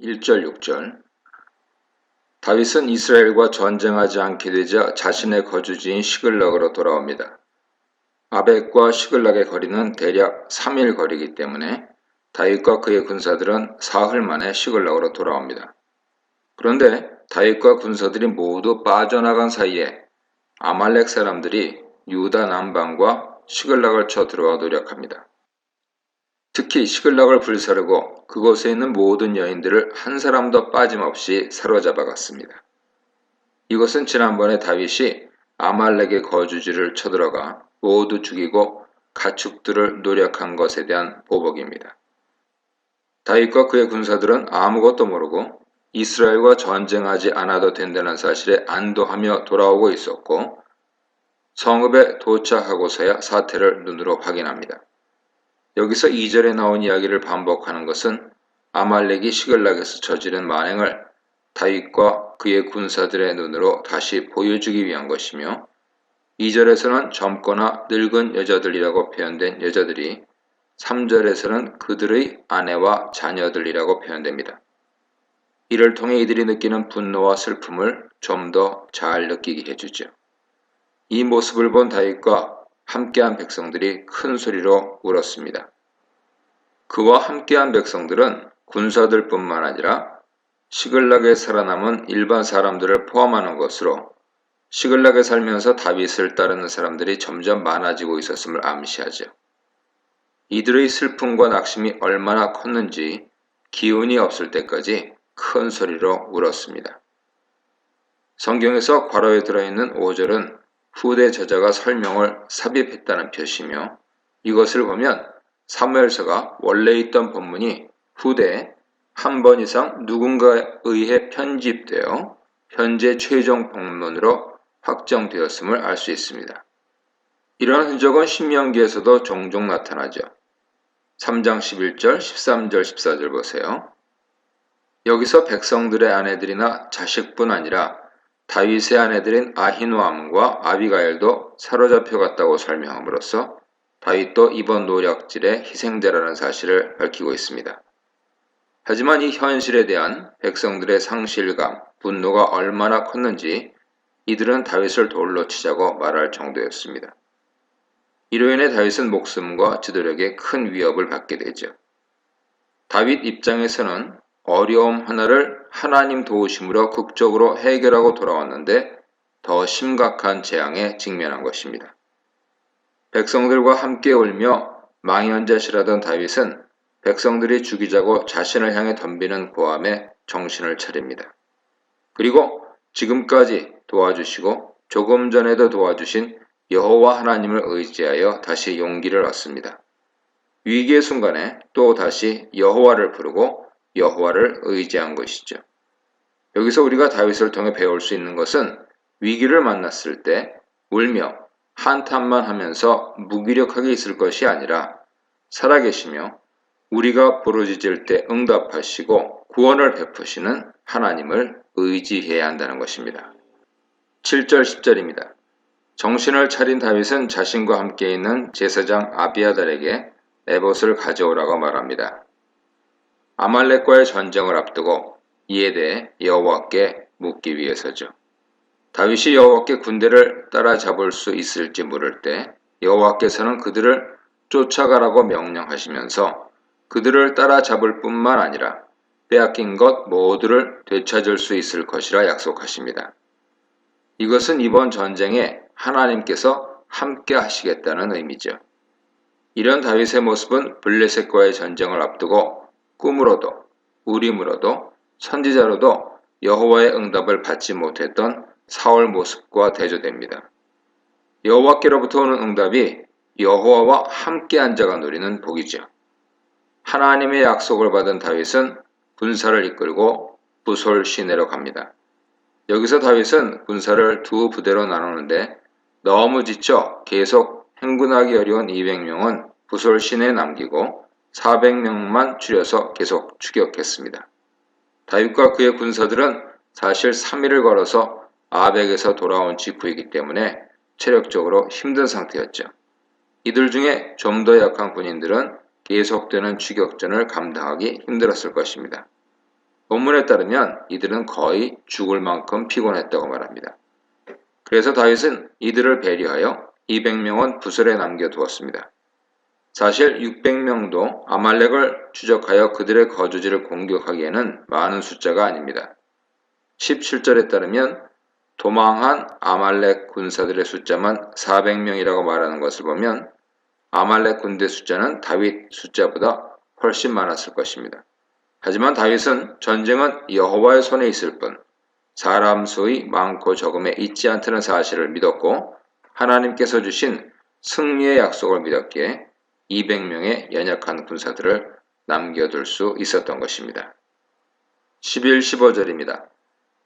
1절 6절 다윗은 이스라엘과 전쟁하지 않게 되자 자신의 거주지인 시글락으로 돌아옵니다. 아벡과 시글락의 거리는 대략 3일 거리이기 때문에 다윗과 그의 군사들은 사흘 만에 시글락으로 돌아옵니다. 그런데 다윗과 군사들이 모두 빠져나간 사이에 아말렉 사람들이 유다 남방과 시글락을 쳐들어와 노력합니다. 특히 시글락을 불사르고 그곳에 있는 모든 여인들을 한 사람도 빠짐없이 사로잡아갔습니다. 이것은 지난번에 다윗이 아말렉의 거주지를 쳐들어가 모두 죽이고 가축들을 노력한 것에 대한 보복입니다. 다윗과 그의 군사들은 아무것도 모르고 이스라엘과 전쟁하지 않아도 된다는 사실에 안도하며 돌아오고 있었고 성읍에 도착하고서야 사태를 눈으로 확인합니다. 여기서 2절에 나온 이야기를 반복하는 것은 아말렉이 시글락에서 저지른 만행을 다윗과 그의 군사들의 눈으로 다시 보여주기 위한 것이며 2절에서는 젊거나 늙은 여자들이라고 표현된 여자들이 3절에서는 그들의 아내와 자녀들이라고 표현됩니다. 이를 통해 이들이 느끼는 분노와 슬픔을 좀 더 잘 느끼게 해주죠. 이 모습을 본 다윗과 함께한 백성들이 큰 소리로 울었습니다. 그와 함께한 백성들은 군사들뿐만 아니라 시글락에 살아남은 일반 사람들을 포함하는 것으로 시글락에 살면서 다윗을 따르는 사람들이 점점 많아지고 있었음을 암시하죠. 이들의 슬픔과 낙심이 얼마나 컸는지 기운이 없을 때까지 큰 소리로 울었습니다. 성경에서 괄호에 들어있는 5절은 후대 저자가 설명을 삽입했다는 표시며 이것을 보면 사무엘서가 원래 있던 본문이 후대에 한 번 이상 누군가에 의해 편집되어 현재 최종 본문으로 확정되었음을 알 수 있습니다. 이러한 흔적은 신명기에서도 종종 나타나죠. 3장 11절, 13절, 14절 보세요. 여기서 백성들의 아내들이나 자식뿐 아니라 다윗의 아내들인 아히노암과 아비가일도 사로잡혀갔다고 설명함으로써 다윗도 이번 노략질에 희생자라는 사실을 밝히고 있습니다. 하지만 이 현실에 대한 백성들의 상실감, 분노가 얼마나 컸는지 이들은 다윗을 돌로 치자고 말할 정도였습니다. 이로 인해 다윗은 목숨과 지도력에 큰 위협을 받게 되죠. 다윗 입장에서는 어려움 하나를 하나님 도우심으로 극적으로 해결하고 돌아왔는데 더 심각한 재앙에 직면한 것입니다. 백성들과 함께 울며 망연자실하던 다윗은 백성들이 죽이자고 자신을 향해 덤비는 고함에 정신을 차립니다. 그리고 지금까지 도와주시고 조금 전에도 도와주신 여호와 하나님을 의지하여 다시 용기를 얻습니다. 위기의 순간에 또 다시 여호와를 부르고 여호와를 의지한 것이죠. 여기서 우리가 다윗을 통해 배울 수 있는 것은 위기를 만났을 때 울며 한탄만 하면서 무기력하게 있을 것이 아니라 살아계시며 우리가 부르짖을 때 응답하시고 구원을 베푸시는 하나님을 의지해야 한다는 것입니다. 7절 10절입니다. 정신을 차린 다윗은 자신과 함께 있는 제사장 아비아달에게 에봇을 가져오라고 말합니다. 아말렉과의 전쟁을 앞두고 이에 대해 여호와께 묻기 위해서죠. 다윗이 여호와께 군대를 따라잡을 수 있을지 물을 때 여호와께서는 그들을 쫓아가라고 명령하시면서 그들을 따라잡을 뿐만 아니라 빼앗긴 것 모두를 되찾을 수 있을 것이라 약속하십니다. 이것은 이번 전쟁에 하나님께서 함께 하시겠다는 의미죠. 이런 다윗의 모습은 블레셋과의 전쟁을 앞두고 꿈으로도 우림으로도 선지자로도 여호와의 응답을 받지 못했던 사울 모습과 대조됩니다. 여호와께로부터 오는 응답이 여호와와 함께 앉아가 누리는 복이죠. 하나님의 약속을 받은 다윗은 군사를 이끌고 부솔 시내로 갑니다. 여기서 다윗은 군사를 두 부대로 나누는데 너무 지쳐 계속 행군하기 어려운 200명은 부솔 시내에 남기고 400명만 줄여서 계속 추격했습니다. 다윗과 그의 군사들은 사실 3일을 걸어서 아벡에서 돌아온 직후이기 때문에 체력적으로 힘든 상태였죠. 이들 중에 좀 더 약한 군인들은 계속되는 추격전을 감당하기 힘들었을 것입니다. 본문에 따르면 이들은 거의 죽을 만큼 피곤했다고 말합니다. 그래서 다윗은 이들을 배려하여 200명은 부설에 남겨두었습니다. 사실 600명도 아말렉을 추적하여 그들의 거주지를 공격하기에는 많은 숫자가 아닙니다. 17절에 따르면 도망한 아말렉 군사들의 숫자만 400명이라고 말하는 것을 보면 아말렉 군대 숫자는 다윗 숫자보다 훨씬 많았을 것입니다. 하지만 다윗은 전쟁은 여호와의 손에 있을 뿐 사람 수의 많고 적음에 있지 않다는 사실을 믿었고 하나님께서 주신 승리의 약속을 믿었기에 200명의 연약한 군사들을 남겨둘 수 있었던 것입니다. 11, 15절입니다.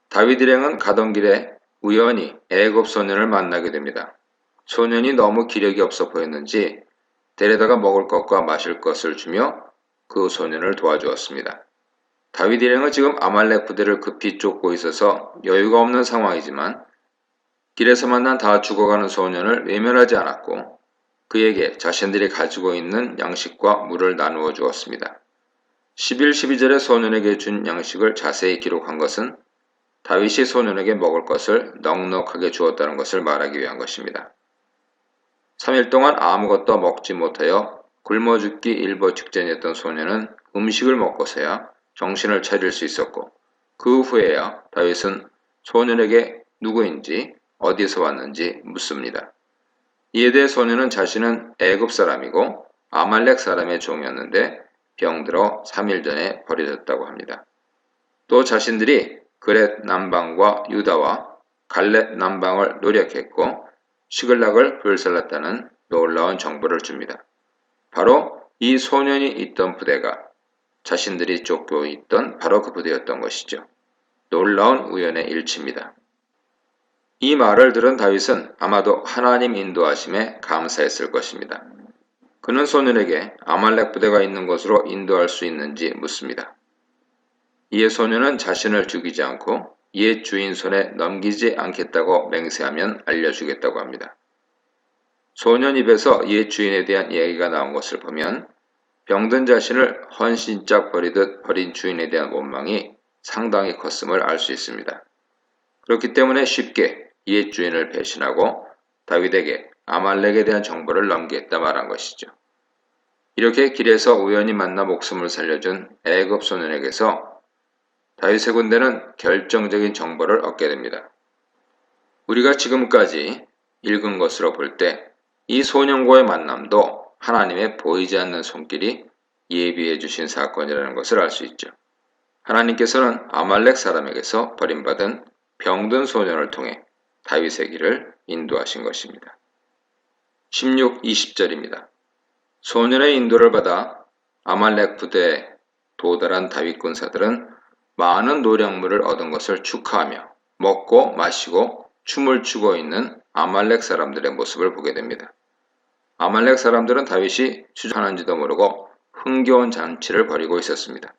다윗 일행은 가던 길에 우연히 애굽 소년을 만나게 됩니다. 소년이 너무 기력이 없어 보였는지 데려다가 먹을 것과 마실 것을 주며 그 소년을 도와주었습니다. 다윗 일행은 지금 아말렉 부대를 급히 쫓고 있어서 여유가 없는 상황이지만 길에서 만난 다 죽어가는 소년을 외면하지 않았고 그에게 자신들이 가지고 있는 양식과 물을 나누어 주었습니다. 11, 12절에 소년에게 준 양식을 자세히 기록한 것은 다윗이 소년에게 먹을 것을 넉넉하게 주었다는 것을 말하기 위한 것입니다. 3일 동안 아무것도 먹지 못하여 굶어 죽기 일보 직전이었던 소년은 음식을 먹고서야 정신을 차릴 수 있었고 그 후에야 다윗은 소년에게 누구인지 어디서 왔는지 묻습니다. 이에 대해 소년은 자신은 애굽 사람이고 아말렉 사람의 종이었는데 병들어 3일 전에 버려졌다고 합니다. 또 자신들이 그렛 남방과 유다와 갈렙 남방을 노력했고 시글락을 불살랐다는 놀라운 정보를 줍니다. 바로 이 소년이 있던 부대가 자신들이 쫓고 있던 바로 그 부대였던 것이죠. 놀라운 우연의 일치입니다. 이 말을 들은 다윗은 아마도 하나님 인도하심에 감사했을 것입니다. 그는 소년에게 아말렉 부대가 있는 곳으로 인도할 수 있는지 묻습니다. 이에 소년은 자신을 죽이지 않고 옛 주인 손에 넘기지 않겠다고 맹세하면 알려주겠다고 합니다. 소년 입에서 옛 주인에 대한 이야기가 나온 것을 보면 병든 자신을 헌신짝 버리듯 버린 주인에 대한 원망이 상당히 컸음을 알 수 있습니다. 그렇기 때문에 쉽게 옛 주인을 배신하고 다윗에게 아말렉에 대한 정보를 넘기겠다 말한 것이죠. 이렇게 길에서 우연히 만나 목숨을 살려준 애굽 소년에게서 다윗의 군대는 결정적인 정보를 얻게 됩니다. 우리가 지금까지 읽은 것으로 볼 때 이 소년과의 만남도 하나님의 보이지 않는 손길이 예비해 주신 사건이라는 것을 알 수 있죠. 하나님께서는 아말렉 사람에게서 버림받은 병든 소년을 통해 다윗의 길을 인도하신 것입니다. 16, 20절입니다. 소년의 인도를 받아 아말렉 부대에 도달한 다윗 군사들은 많은 노량물을 얻은 것을 축하하며 먹고 마시고 춤을 추고 있는 아말렉 사람들의 모습을 보게 됩니다. 아말렉 사람들은 다윗이 추적하는지도 모르고 흥겨운 잔치를 벌이고 있었습니다.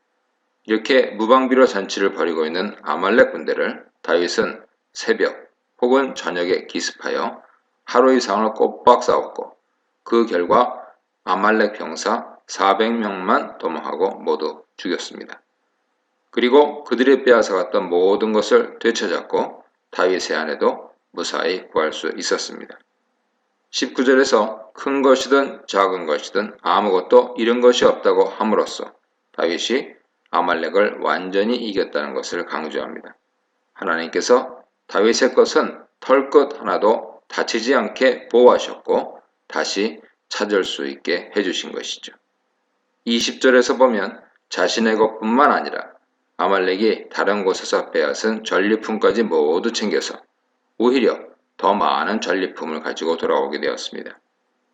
이렇게 무방비로 잔치를 벌이고 있는 아말렉 군대를 다윗은 새벽 혹은 저녁에 기습하여 하루 이상을 꼬박 싸웠고 그 결과 아말렉 병사 400명만 도망하고 모두 죽였습니다. 그리고 그들이 빼앗아갔던 모든 것을 되찾았고 다윗의 아내도 무사히 구할 수 있었습니다. 19절에서 큰 것이든 작은 것이든 아무것도 잃은 것이 없다고 함으로써 다윗이 아말렉을 완전히 이겼다는 것을 강조합니다. 하나님께서 다윗의 것은 털끝 하나도 다치지 않게 보호하셨고 다시 찾을 수 있게 해주신 것이죠. 20절에서 보면 자신의 것뿐만 아니라 아말렉이 다른 곳에서 빼앗은 전리품까지 모두 챙겨서 오히려 더 많은 전리품을 가지고 돌아오게 되었습니다.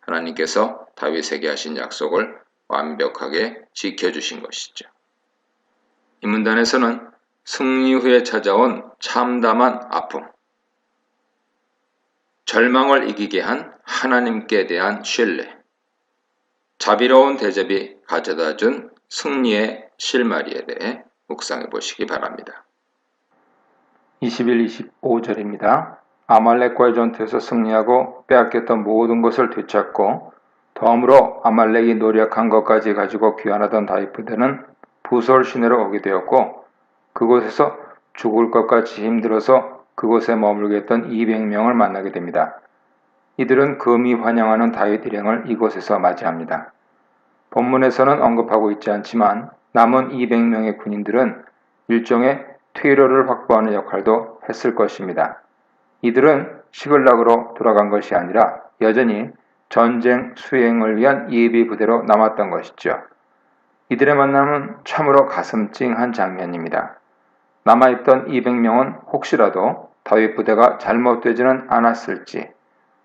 하나님께서 다윗에게 하신 약속을 완벽하게 지켜주신 것이죠. 이 문단에서는 승리 후에 찾아온 참담한 아픔, 절망을 이기게 한 하나님께 대한 신뢰, 자비로운 대접이 가져다 준 승리의 실마리에 대해 묵상해 보시기 바랍니다. 21, 25절입니다. 아말렉과의 전투에서 승리하고 빼앗겼던 모든 것을 되찾고 덤으로 아말렉이 노력한 것까지 가지고 귀환하던 다윗 부대는 부솔 시내로 오게 되었고 그곳에서 죽을 것 같이 힘들어서 그곳에 머물게 했던 200명을 만나게 됩니다. 이들은 금이 환영하는 다윗 일행을 이곳에서 맞이합니다. 본문에서는 언급하고 있지 않지만 남은 200명의 군인들은 일종의 퇴로를 확보하는 역할도 했을 것입니다. 이들은 시글락으로 돌아간 것이 아니라 여전히 전쟁 수행을 위한 예비 부대로 남았던 것이죠. 이들의 만남은 참으로 가슴 찡한 장면입니다. 남아있던 200명은 혹시라도 다윗 부대가 잘못되지는 않았을지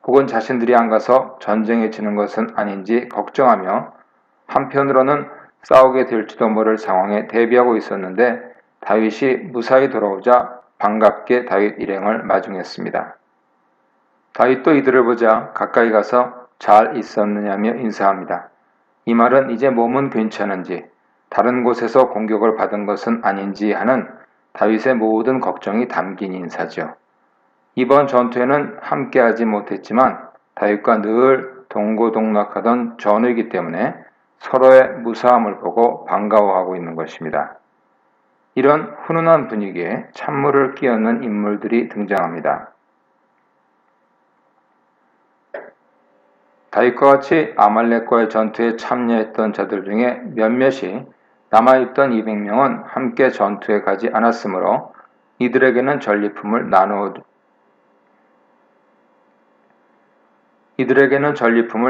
혹은 자신들이 안 가서 전쟁에 지는 것은 아닌지 걱정하며 한편으로는 싸우게 될지도 모를 상황에 대비하고 있었는데 다윗이 무사히 돌아오자 반갑게 다윗 일행을 마중했습니다. 다윗도 이들을 보자 가까이 가서 잘 있었느냐며 인사합니다. 이 말은 이제 몸은 괜찮은지 다른 곳에서 공격을 받은 것은 아닌지 하는 다윗의 모든 걱정이 담긴 인사죠. 이번 전투에는 함께하지 못했지만 다윗과 늘 동고동락하던 전우이기 때문에 서로의 무사함을 보고 반가워하고 있는 것입니다. 이런 훈훈한 분위기에 찬물을 끼얹는 인물들이 등장합니다. 다윗과 같이 아말렉과의 전투에 참여했던 자들 중에 몇몇이 남아있던 200명은 함께 전투에 가지 않았으므로 이들에게는 전리품을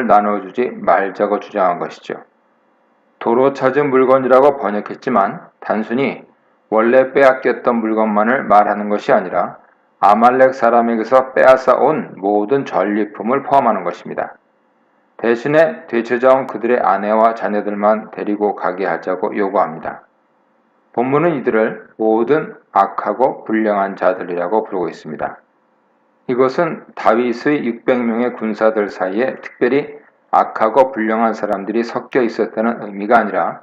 나누어주지 말자고 주장한 것이죠. 도로 찾은 물건이라고 번역했지만 단순히 원래 빼앗겼던 물건만을 말하는 것이 아니라 아말렉 사람에게서 빼앗아 온 모든 전리품을 포함하는 것입니다. 대신에 되찾아온 그들의 아내와 자녀들만 데리고 가게 하자고 요구합니다. 본문은 이들을 모든 악하고 불량한 자들이라고 부르고 있습니다. 이것은 다윗의 600명의 군사들 사이에 특별히 악하고 불량한 사람들이 섞여 있었다는 의미가 아니라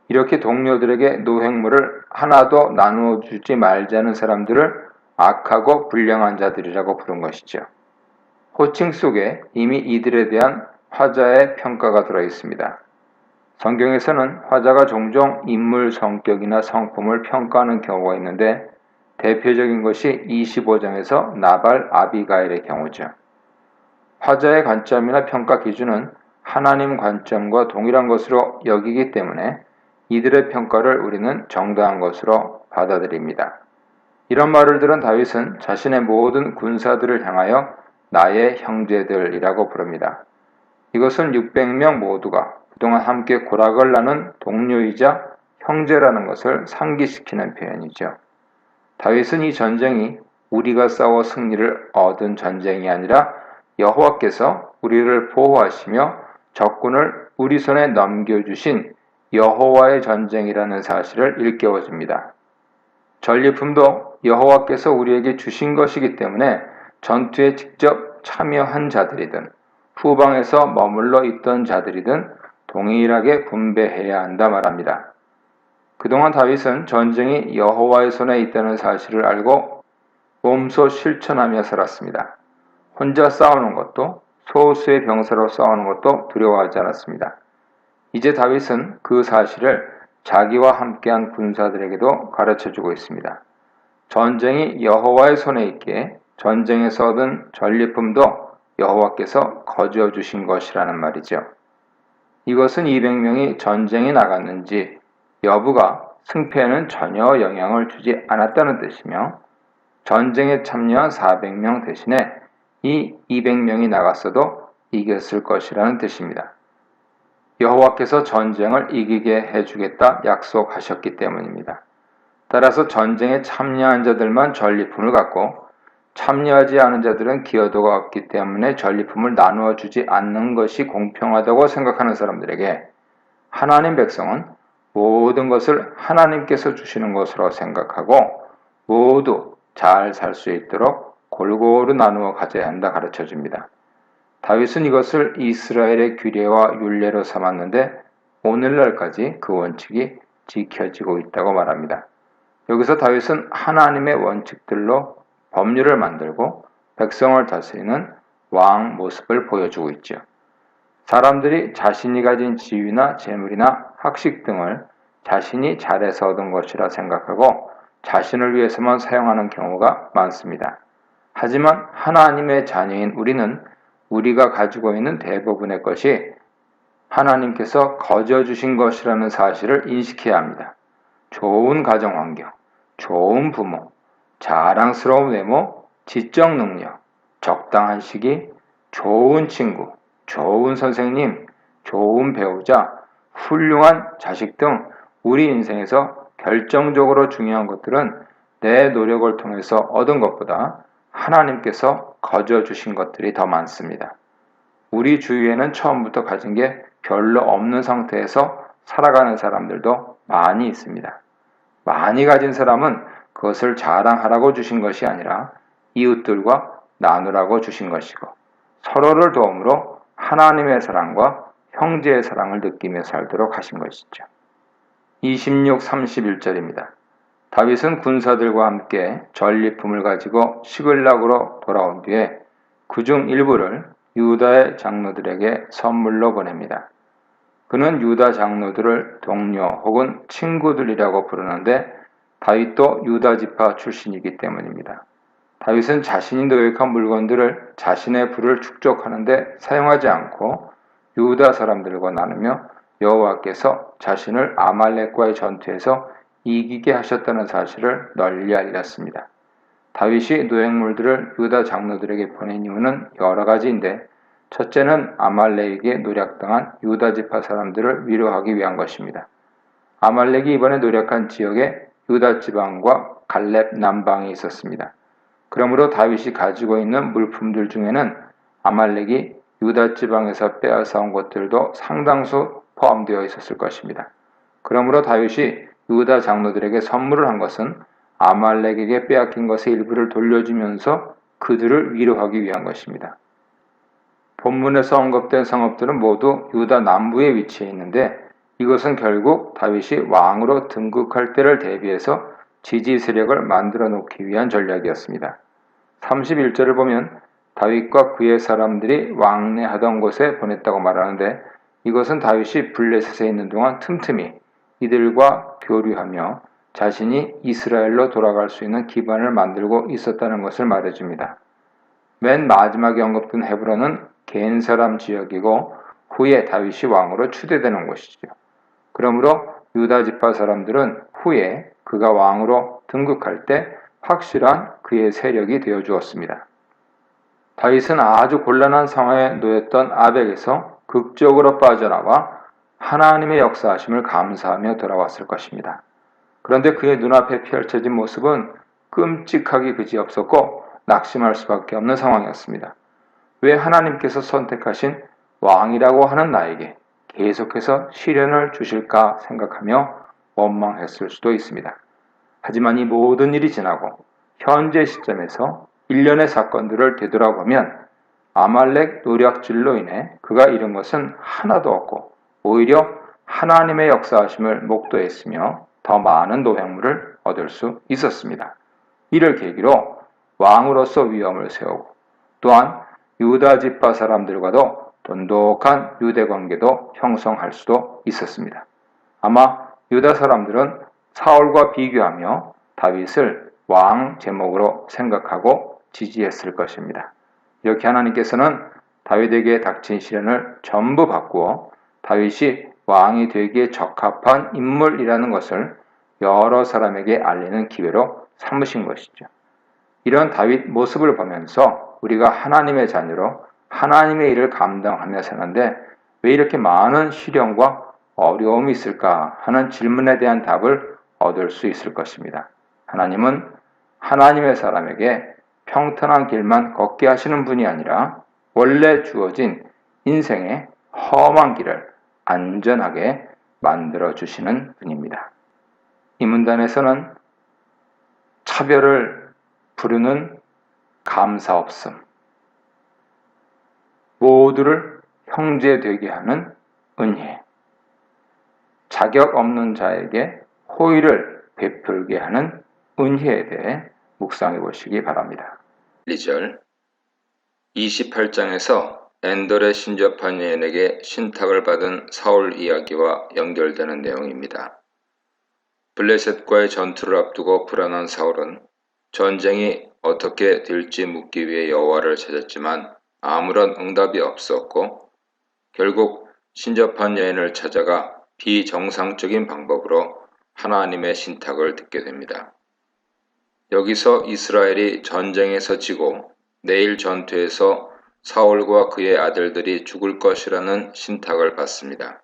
이렇게 동료들에게 노획물을 하나도 나누어 주지 말자는 사람들을 악하고 불량한 자들이라고 부른 것이죠. 호칭 속에 이미 이들에 대한 화자의 평가가 들어 있습니다. 성경에서는 화자가 종종 인물 성격이나 성품을 평가하는 경우가 있는데 대표적인 것이 25장에서 나발 아비가일의 경우죠. 화자의 관점이나 평가 기준은 하나님 관점과 동일한 것으로 여기기 때문에 이들의 평가를 우리는 정당한 것으로 받아들입니다. 이런 말을 들은 다윗은 자신의 모든 군사들을 향하여 나의 형제들이라고 부릅니다. 이것은 600명 모두가 그동안 함께 고락을 나눈 동료이자 형제라는 것을 상기시키는 표현이죠. 다윗은 이 전쟁이 우리가 싸워 승리를 얻은 전쟁이 아니라 여호와께서 우리를 보호하시며 적군을 우리 손에 넘겨주신 여호와의 전쟁이라는 사실을 일깨워줍니다. 전리품도 여호와께서 우리에게 주신 것이기 때문에 전투에 직접 참여한 자들이든 후방에서 머물러 있던 자들이든 동일하게 분배해야 한다 말합니다. 그동안 다윗은 전쟁이 여호와의 손에 있다는 사실을 알고 몸소 실천하며 살았습니다. 혼자 싸우는 것도 소수의 병사로 싸우는 것도 두려워하지 않았습니다. 이제 다윗은 그 사실을 자기와 함께한 군사들에게도 가르쳐주고 있습니다. 전쟁이 여호와의 손에 있기에 전쟁에서 얻은 전리품도 여호와께서 거두어 주신 것이라는 말이죠. 이것은 200명이 전쟁에 나갔는지 여부가 승패에는 전혀 영향을 주지 않았다는 뜻이며 전쟁에 참여한 400명 대신에 이 200명이 나갔어도 이겼을 것이라는 뜻입니다. 여호와께서 전쟁을 이기게 해주겠다 약속하셨기 때문입니다. 따라서 전쟁에 참여한 자들만 전리품을 갖고 참여하지 않은 자들은 기여도가 없기 때문에 전리품을 나누어 주지 않는 것이 공평하다고 생각하는 사람들에게 하나님 백성은 모든 것을 하나님께서 주시는 것으로 생각하고 모두 잘 살 수 있도록 골고루 나누어 가져야 한다 가르쳐 줍니다. 다윗은 이것을 이스라엘의 규례와 율례로 삼았는데 오늘날까지 그 원칙이 지켜지고 있다고 말합니다. 여기서 다윗은 하나님의 원칙들로 법률을 만들고 백성을 다스리는 왕 모습을 보여주고 있죠. 사람들이 자신이 가진 지위나 재물이나 학식 등을 자신이 잘해서 얻은 것이라 생각하고 자신을 위해서만 사용하는 경우가 많습니다. 하지만 하나님의 자녀인 우리는 우리가 가지고 있는 대부분의 것이 하나님께서 거저 주신 것이라는 사실을 인식해야 합니다. 좋은 가정환경, 좋은 부모, 자랑스러운 외모, 지적 능력, 적당한 시기, 좋은 친구, 좋은 선생님, 좋은 배우자, 훌륭한 자식 등 우리 인생에서 결정적으로 중요한 것들은 내 노력을 통해서 얻은 것보다 하나님께서 거저 주신 것들이 더 많습니다. 우리 주위에는 처음부터 가진 게 별로 없는 상태에서 살아가는 사람들도 많이 있습니다. 많이 가진 사람은 그것을 자랑하라고 주신 것이 아니라 이웃들과 나누라고 주신 것이고 서로를 도움으로 하나님의 사랑과 형제의 사랑을 느끼며 살도록 하신 것이죠. 26, 31절입니다. 다윗은 군사들과 함께 전리품을 가지고 시글락으로 돌아온 뒤에 그중 일부를 유다의 장로들에게 선물로 보냅니다. 그는 유다 장로들을 동료 혹은 친구들이라고 부르는데 다윗도 유다 지파 출신이기 때문입니다. 다윗은 자신이 노획한 물건들을 자신의 부를 축적하는데 사용하지 않고 유다 사람들과 나누며 여호와께서 자신을 아말렉과의 전투에서 이기게 하셨다는 사실을 널리 알렸습니다. 다윗이 노획물들을 유다 장로들에게 보낸 이유는 여러 가지인데 첫째는 아말렉에게 노략당한 유다 지파 사람들을 위로하기 위한 것입니다. 아말렉이 이번에 노략한 지역에 유다 지방과 갈렙 남방이 있었습니다. 그러므로 다윗이 가지고 있는 물품들 중에는 아말렉이 유다 지방에서 빼앗아온 것들도 상당수 포함되어 있었을 것입니다. 그러므로 다윗이 유다 장로들에게 선물을 한 것은 아말렉에게 빼앗긴 것의 일부를 돌려주면서 그들을 위로하기 위한 것입니다. 본문에서 언급된 성읍들은 모두 유다 남부에 위치해 있는데 이것은 결국 다윗이 왕으로 등극할 때를 대비해서 지지 세력을 만들어 놓기 위한 전략이었습니다. 31절을 보면 다윗과 그의 사람들이 왕래하던 곳에 보냈다고 말하는데 이것은 다윗이 블레셋에 있는 동안 틈틈이 이들과 교류하며 자신이 이스라엘로 돌아갈 수 있는 기반을 만들고 있었다는 것을 말해줍니다. 맨 마지막에 언급된 헤브론은 겐 사람 지역이고 후에 다윗이 왕으로 추대되는 곳이죠. 그러므로 유다 지파 사람들은 후에 그가 왕으로 등극할 때 확실한 그의 세력이 되어 주었습니다. 다윗은 아주 곤란한 상황에 놓였던 아벡에서 극적으로 빠져나와 하나님의 역사하심을 감사하며 돌아왔을 것입니다. 그런데 그의 눈앞에 펼쳐진 모습은 끔찍하기 그지없었고 낙심할 수밖에 없는 상황이었습니다. 왜 하나님께서 선택하신 왕이라고 하는 나에게 계속해서 시련을 주실까 생각하며 원망했을 수도 있습니다. 하지만 이 모든 일이 지나고 현재 시점에서 일련의 사건들을 되돌아보면 아말렉 노략질로 인해 그가 잃은 것은 하나도 없고 오히려 하나님의 역사하심을 목도했으며 더 많은 노획물을 얻을 수 있었습니다. 이를 계기로 왕으로서 위엄을 세우고 또한 유다 지파 사람들과도 돈독한 유대 관계도 형성할 수도 있었습니다. 아마 유다 사람들은 사울과 비교하며 다윗을 왕 제목으로 생각하고 지지했을 것입니다. 이렇게 하나님께서는 다윗에게 닥친 시련을 전부 바꾸어 다윗이 왕이 되기에 적합한 인물이라는 것을 여러 사람에게 알리는 기회로 삼으신 것이죠. 이런 다윗 모습을 보면서 우리가 하나님의 자녀로 하나님의 일을 감당하며 사는데 왜 이렇게 많은 시련과 어려움이 있을까 하는 질문에 대한 답을 얻을 수 있을 것입니다. 하나님은 하나님의 사람에게 평탄한 길만 걷게 하시는 분이 아니라 원래 주어진 인생의 험한 길을 안전하게 만들어 주시는 분입니다. 이 문단에서는 차별을 부르는 감사 없음, 모두를 형제 되게 하는 은혜, 자격 없는 자에게 호의를 베풀게 하는 은혜에 대해 묵상해 보시기 바랍니다. 2절 28장에서 엔돌에 신접한 여인에게 신탁을 받은 사울 이야기와 연결되는 내용입니다. 블레셋과의 전투를 앞두고 불안한 사울은 전쟁이 어떻게 될지 묻기 위해 여호와를 찾았지만 아무런 응답이 없었고 결국 신접한 여인을 찾아가 비정상적인 방법으로 하나님의 신탁을 듣게 됩니다. 여기서 이스라엘이 전쟁에서 지고 내일 전투에서 사울과 그의 아들들이 죽을 것이라는 신탁을 받습니다.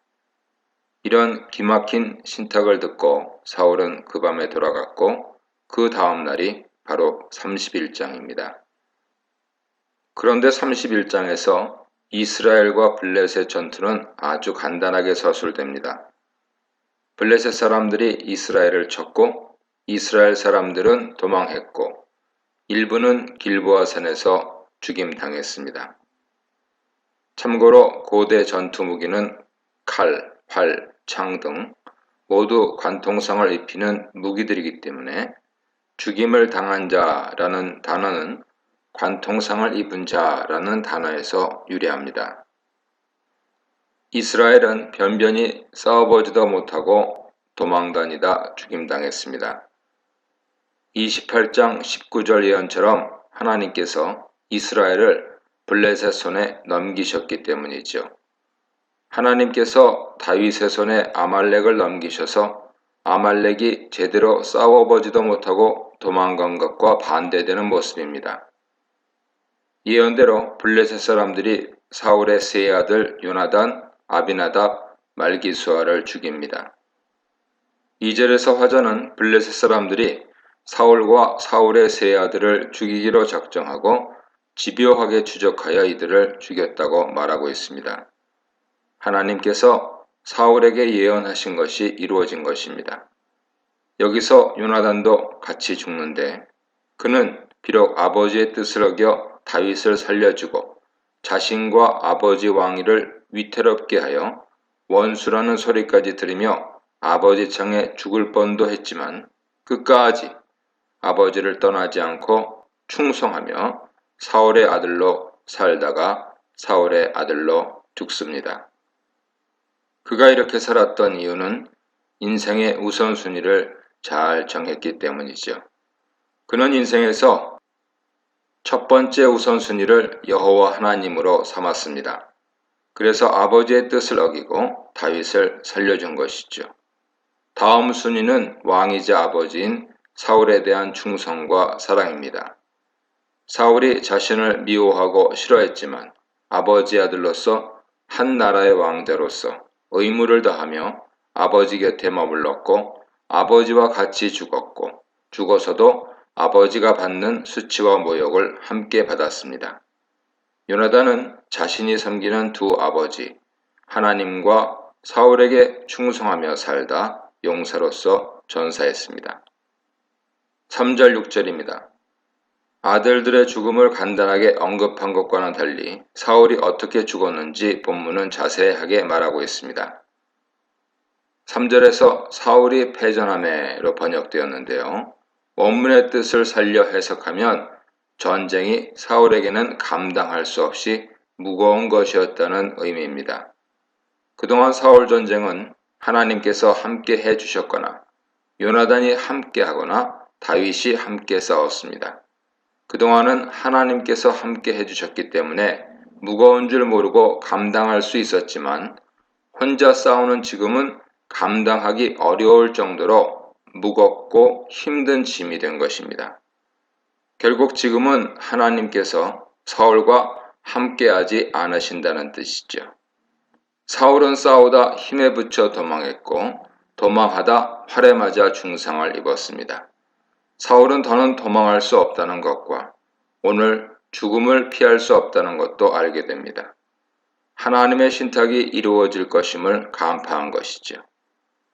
이런 기막힌 신탁을 듣고 사울은 그 밤에 돌아갔고 그 다음 날이 바로 31장입니다. 그런데 31장에서 이스라엘과 블레셋 전투는 아주 간단하게 서술됩니다. 블레셋 사람들이 이스라엘을 쳤고 이스라엘 사람들은 도망했고 일부는 길보아 산에서 죽임당했습니다. 참고로 고대 전투 무기는 칼, 활, 창 등 모두 관통상을 입히는 무기들이기 때문에 죽임을 당한 자라는 단어는 관통상을 입은 자라는 단어에서 유래합니다. 이스라엘은 변변히 싸워보지도 못하고 도망다니다 죽임당했습니다. 28장 19절 예언처럼 하나님께서 이스라엘을 블레셋 손에 넘기셨기 때문이죠. 하나님께서 다윗의 손에 아말렉을 넘기셔서 아말렉이 제대로 싸워보지도 못하고 도망간 것과 반대되는 모습입니다. 예언대로 블레셋 사람들이 사울의 세 아들 요나단, 아비나답, 말기수아를 죽입니다. 2절에서 화자는 블레셋 사람들이 사울과 사울의 세 아들을 죽이기로 작정하고 집요하게 추적하여 이들을 죽였다고 말하고 있습니다. 하나님께서 사울에게 예언하신 것이 이루어진 것입니다. 여기서 요나단도 같이 죽는데 그는 비록 아버지의 뜻을 어겨 다윗을 살려주고 자신과 아버지 왕위를 위태롭게 하여 원수라는 소리까지 들으며 아버지 창에 죽을 뻔도 했지만 끝까지 아버지를 떠나지 않고 충성하며 사울의 아들로 살다가 사울의 아들로 죽습니다. 그가 이렇게 살았던 이유는 인생의 우선순위를 잘 정했기 때문이죠. 그는 인생에서 첫 번째 우선순위를 여호와 하나님으로 삼았습니다. 그래서 아버지의 뜻을 어기고 다윗을 살려준 것이죠. 다음 순위는 왕이자 아버지인 사울에 대한 충성과 사랑입니다. 사울이 자신을 미워하고 싫어했지만 아버지 아들로서 한 나라의 왕자로서 의무를 다하며 아버지 곁에 머물렀고 아버지와 같이 죽었고 죽어서도 아버지가 받는 수치와 모욕을 함께 받았습니다. 요나단은 자신이 섬기는 두 아버지 하나님과 사울에게 충성하며 살다 용사로서 전사했습니다. 3절 6절입니다. 아들들의 죽음을 간단하게 언급한 것과는 달리 사울이 어떻게 죽었는지 본문은 자세하게 말하고 있습니다. 3절에서 사울이 패전하매로 번역되었는데요. 원문의 뜻을 살려 해석하면 전쟁이 사울에게는 감당할 수 없이 무거운 것이었다는 의미입니다. 그동안 사울 전쟁은 하나님께서 함께 해주셨거나 요나단이 함께 하거나 다윗이 함께 싸웠습니다. 그동안은 하나님께서 함께 해주셨기 때문에 무거운 줄 모르고 감당할 수 있었지만 혼자 싸우는 지금은 감당하기 어려울 정도로 무겁고 힘든 짐이 된 것입니다. 결국 지금은 하나님께서 사울과 함께하지 않으신다는 뜻이죠. 사울은 싸우다 힘에 부쳐 도망했고 도망하다 활에 맞아 중상을 입었습니다. 사울은 더는 도망할 수 없다는 것과 오늘 죽음을 피할 수 없다는 것도 알게 됩니다. 하나님의 신탁이 이루어질 것임을 간파한 것이죠.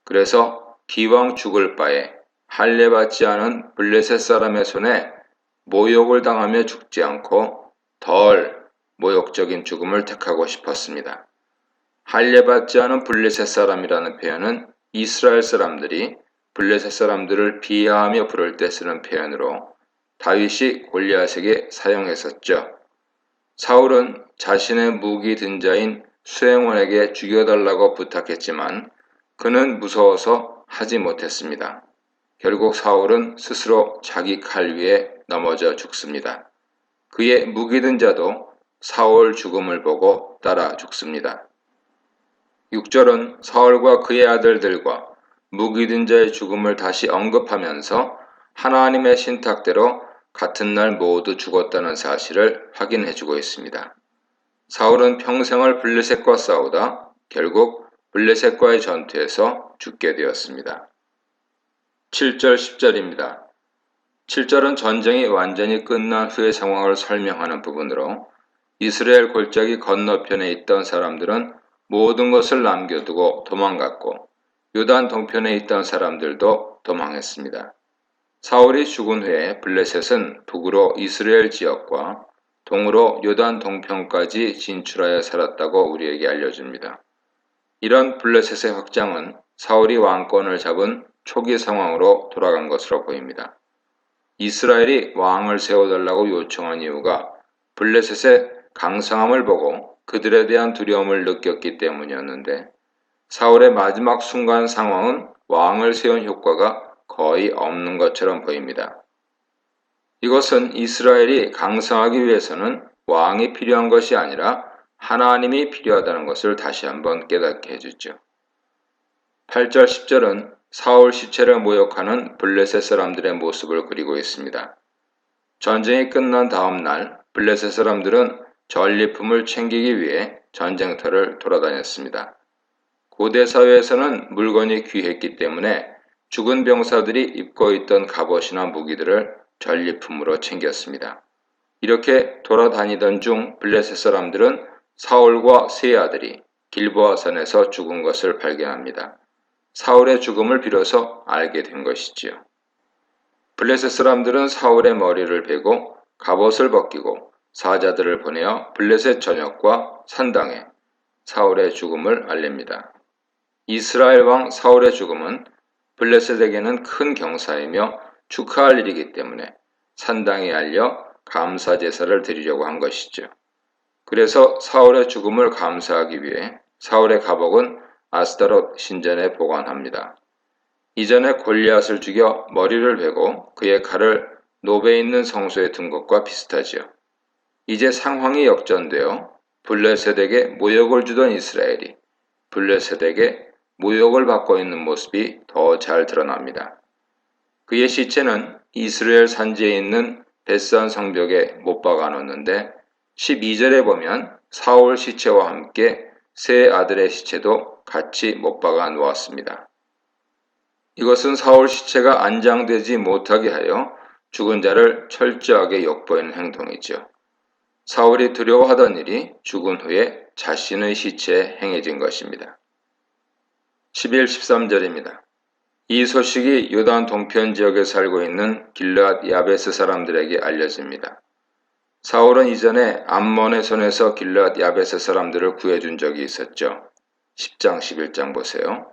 그래서 기왕 죽을 바에 할례받지 않은 블레셋 사람의 손에 모욕을 당하며 죽지 않고 덜 모욕적인 죽음을 택하고 싶었습니다. 할례받지 않은 블레셋 사람이라는 표현은 이스라엘 사람들이 블레셋 사람들을 비하하며 부를 때 쓰는 표현으로 다윗이 골리앗에게 사용했었죠. 사울은 자신의 무기 등자인 수행원에게 죽여달라고 부탁했지만 그는 무서워서 하지 못했습니다. 결국 사울은 스스로 자기 칼 위에 넘어져 죽습니다. 그의 무기 든 자도 사울 죽음을 보고 따라 죽습니다. 6절은 사울과 그의 아들들과 무기 든 자의 죽음을 다시 언급하면서 하나님의 신탁대로 같은 날 모두 죽었다는 사실을 확인해주고 있습니다. 사울은 평생을 블레셋과 싸우다 결국 블레셋과의 전투에서 죽게 되었습니다. 7절 10절입니다. 7절은 전쟁이 완전히 끝난 후의 상황을 설명하는 부분으로 이스라엘 골짜기 건너편에 있던 사람들은 모든 것을 남겨두고 도망갔고 요단 동편에 있던 사람들도 도망했습니다. 사울이 죽은 후에 블레셋은 북으로 이스라엘 지역과 동으로 요단 동편까지 진출하여 살았다고 우리에게 알려줍니다. 이런 블레셋의 확장은 사울이 왕권을 잡은 초기 상황으로 돌아간 것으로 보입니다. 이스라엘이 왕을 세워달라고 요청한 이유가 블레셋의 강성함을 보고 그들에 대한 두려움을 느꼈기 때문이었는데 사울의 마지막 순간 상황은 왕을 세운 효과가 거의 없는 것처럼 보입니다. 이것은 이스라엘이 강성하기 위해서는 왕이 필요한 것이 아니라 하나님이 필요하다는 것을 다시 한번 깨닫게 해주죠. 8절 10절은 사울 시체를 모욕하는 블레셋 사람들의 모습을 그리고 있습니다. 전쟁이 끝난 다음 날 블레셋 사람들은 전리품을 챙기기 위해 전쟁터를 돌아다녔습니다. 고대 사회에서는 물건이 귀했기 때문에 죽은 병사들이 입고 있던 갑옷이나 무기들을 전리품으로 챙겼습니다. 이렇게 돌아다니던 중 블레셋 사람들은 사울과 세 아들이 길보아산에서 죽은 것을 발견합니다. 사울의 죽음을 빌어서 알게 된 것이지요. 블레셋 사람들은 사울의 머리를 베고 갑옷을 벗기고 사자들을 보내어 블레셋 전역과 산당에 사울의 죽음을 알립니다. 이스라엘 왕 사울의 죽음은 블레셋에게는 큰 경사이며 축하할 일이기 때문에 산당에 알려 감사 제사를 드리려고 한 것이죠. 그래서 사울의 죽음을 감사하기 위해 사울의 가복은 아스타롯 신전에 보관합니다. 이전에 골리앗을 죽여 머리를 베고 그의 칼을 노베에 있는 성소에 둔 것과 비슷하지요. 이제 상황이 역전되어 블레셋에게 모욕을 주던 이스라엘이 블레셋에게 모욕을 받고 있는 모습이 더 잘 드러납니다. 그의 시체는 이스라엘 산지에 있는 벳산 성벽에 못 박아 놓는데 12절에 보면 사울 시체와 함께 세 아들의 시체도 같이 못 박아 놓았습니다. 이것은 사울 시체가 안장되지 못하게 하여 죽은 자를 철저하게 욕보이는 행동이죠. 사울이 두려워하던 일이 죽은 후에 자신의 시체에 행해진 것입니다. 11, 13절입니다. 이 소식이 요단 동편 지역에 살고 있는 길르앗 야베스 사람들에게 알려집니다. 사울은 이전에 암몬의 손에서 길르앗 야베스 사람들을 구해준 적이 있었죠. 10장 11장 보세요.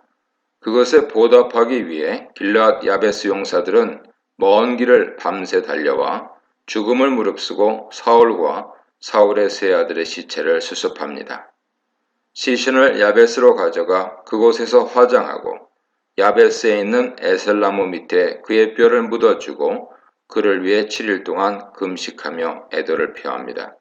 그것에 보답하기 위해 길르앗 야베스 용사들은 먼 길을 밤새 달려와 죽음을 무릅쓰고 사울과 사울의 세 아들의 시체를 수습합니다. 시신을 야베스로 가져가 그곳에서 화장하고 야베스에 있는 에셀나무 밑에 그의 뼈를 묻어주고 그를 위해 7일 동안 금식하며 애도를 표합니다.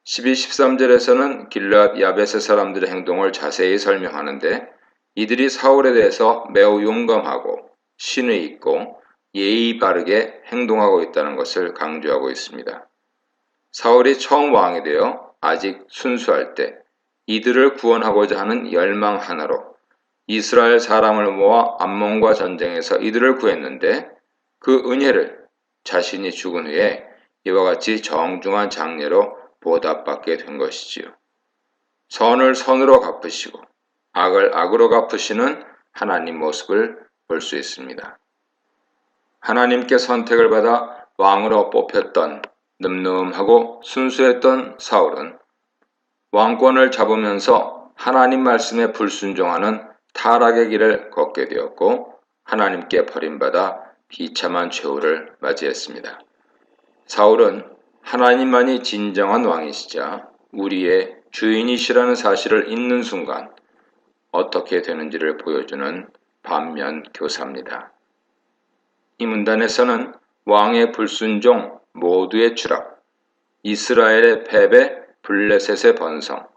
12, 13절에서는 길르앗 야베스 사람들의 행동을 자세히 설명하는데 이들이 사울에 대해서 매우 용감하고 신의 있고 예의 바르게 행동하고 있다는 것을 강조하고 있습니다. 사울이 처음 왕이 되어 아직 순수할 때 이들을 구원하고자 하는 열망 하나로 이스라엘 사람을 모아 암몬과 전쟁에서 이들을 구했는데 그 은혜를 자신이 죽은 후에 이와 같이 정중한 장례로 보답받게 된 것이지요. 선을 선으로 갚으시고 악을 악으로 갚으시는 하나님 모습을 볼 수 있습니다. 하나님께 선택을 받아 왕으로 뽑혔던 늠름하고 순수했던 사울은 왕권을 잡으면서 하나님 말씀에 불순종하는 타락의 길을 걷게 되었고 하나님께 버림받아 비참한 최후를 맞이했습니다. 사울은 하나님만이 진정한 왕이시자 우리의 주인이시라는 사실을 잊는 순간 어떻게 되는지를 보여주는 반면 교사입니다. 이 문단에서는 왕의 불순종, 모두의 추락, 이스라엘의 패배, 블레셋의 번성,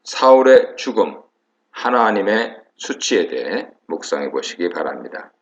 사울의 죽음, 하나님의 수치에 대해 묵상해 보시기 바랍니다.